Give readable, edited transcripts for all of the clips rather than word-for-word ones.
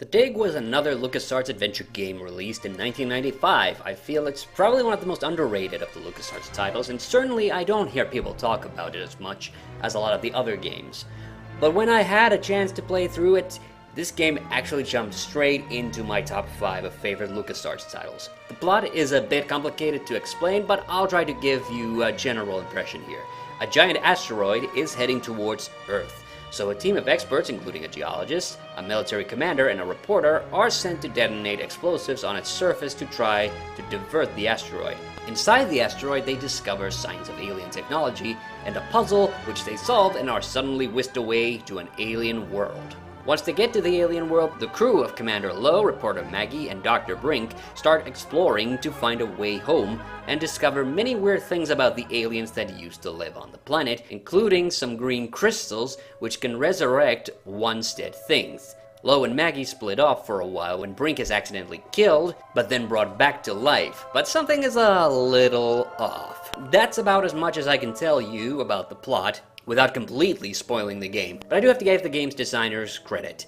The Dig was another LucasArts adventure game released in 1995. I feel it's probably one of the most underrated of the LucasArts titles, and certainly I don't hear people talk about it as much as a lot of the other games. But when I had a chance to play through it, this game actually jumped straight into my top 5 of favorite LucasArts titles. The plot is a bit complicated to explain, but I'll try to give you a general impression here. A giant asteroid is heading towards Earth. So a team of experts, including a geologist, a military commander, and a reporter, are sent to detonate explosives on its surface to try to divert the asteroid. Inside the asteroid, they discover signs of alien technology and a puzzle which they solve and are suddenly whisked away to an alien world. Once they get to the alien world, the crew of Commander Lowe, reporter Maggie, and Dr. Brink start exploring to find a way home and discover many weird things about the aliens that used to live on the planet, including some green crystals which can resurrect once dead things. Lowe and Maggie split off for a while when Brink is accidentally killed, but then brought back to life. But something is a little off. That's about as much as I can tell you about the plot, without completely spoiling the game, but I do have to give the game's designers credit.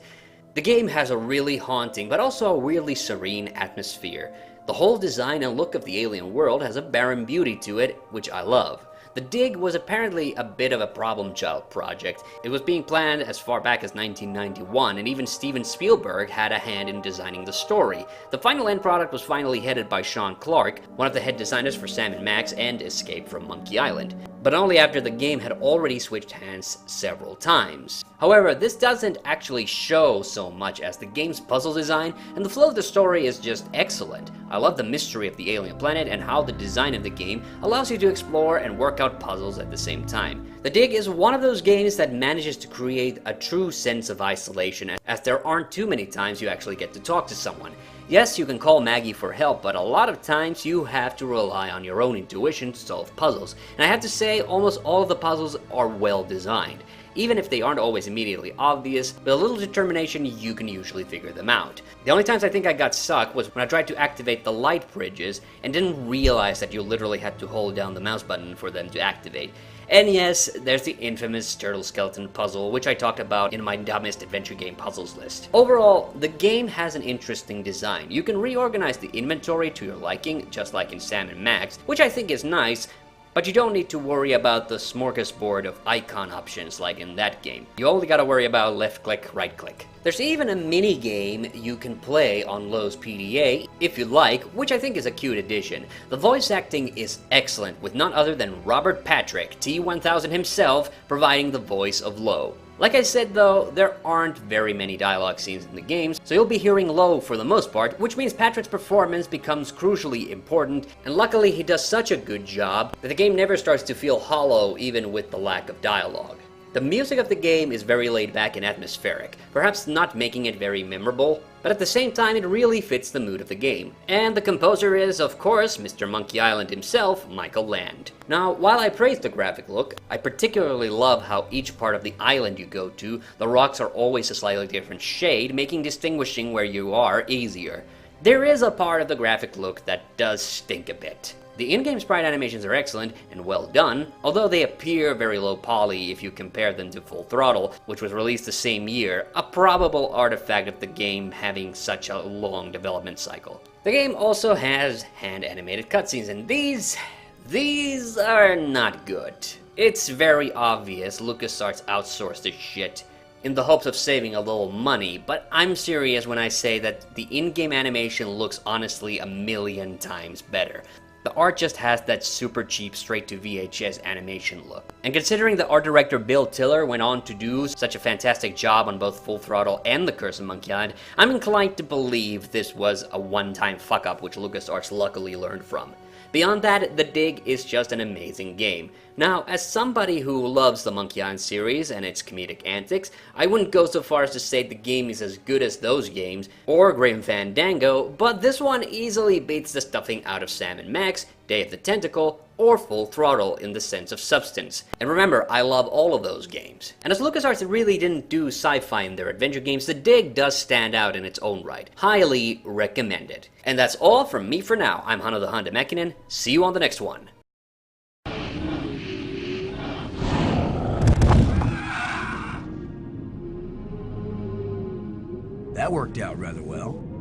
The game has a really haunting, but also a weirdly serene atmosphere. The whole design and look of the alien world has a barren beauty to it, which I love. The Dig was apparently a bit of a problem child project. It was being planned as far back as 1991, and even Steven Spielberg had a hand in designing the story. The final end product was finally headed by Sean Clark, one of the head designers for Sam & Max and Escape from Monkey Island, but only after the game had already switched hands several times. However, this doesn't actually show so much as the game's puzzle design, and the flow of the story is just excellent. I love the mystery of the alien planet and how the design of the game allows you to explore and work out puzzles at the same time. The Dig is one of those games that manages to create a true sense of isolation, as there aren't too many times you actually get to talk to someone. Yes, you can call Maggie for help, but a lot of times you have to rely on your own intuition to solve puzzles. And I have to say, almost all of the puzzles are well designed. Even if they aren't always immediately obvious, with a little determination you can usually figure them out. The only times I think I got stuck was when I tried to activate the light bridges and didn't realize that you literally had to hold down the mouse button for them to activate. And yes, there's the infamous turtle skeleton puzzle, which I talked about in my dumbest adventure game puzzles list. Overall, the game has an interesting design. You can reorganize the inventory to your liking, just like in Sam & Max, which I think is nice, but you don't need to worry about the smorgasbord of icon options like in that game. You only gotta worry about left click, right click. There's even a mini game you can play on Lowe's PDA if you like, which I think is a cute addition. The voice acting is excellent, with none other than Robert Patrick, T-1000 himself, providing the voice of Lowe. Like I said though, there aren't very many dialogue scenes in the games, so you'll be hearing Lowe for the most part, which means Patrick's performance becomes crucially important, and luckily he does such a good job that the game never starts to feel hollow even with the lack of dialogue. The music of the game is very laid back and atmospheric, perhaps not making it very memorable, but at the same time it really fits the mood of the game. And the composer is, of course, Mr. Monkey Island himself, Michael Land. Now, while I praise the graphic look, I particularly love how each part of the island you go to, the rocks are always a slightly different shade, making distinguishing where you are easier. There is a part of the graphic look that does stink a bit. The in-game sprite animations are excellent and well done, although they appear very low poly if you compare them to Full Throttle, which was released the same year, a probable artifact of the game having such a long development cycle. The game also has hand-animated cutscenes, and these are not good. It's very obvious LucasArts outsourced this shit in the hopes of saving a little money, but I'm serious when I say that the in-game animation looks honestly a million times better. The art just has that super cheap straight to VHS animation look. And considering the art director Bill Tiller went on to do such a fantastic job on both Full Throttle and The Curse of Monkey Island, I'm inclined to believe this was a one-time fuck-up which LucasArts luckily learned from. Beyond that, The Dig is just an amazing game. Now, as somebody who loves the Monkey Island series and its comedic antics, I wouldn't go so far as to say the game is as good as those games, or Grim Fandango, but this one easily beats the stuffing out of Sam & Max, Day of the Tentacle, or Full Throttle in the sense of substance. And remember, I love all of those games. And as LucasArts really didn't do sci-fi in their adventure games, The Dig does stand out in its own right. Highly recommended. And that's all from me for now. I'm Hanno TheHande Mäkinen. See you on the next one. That worked out rather well.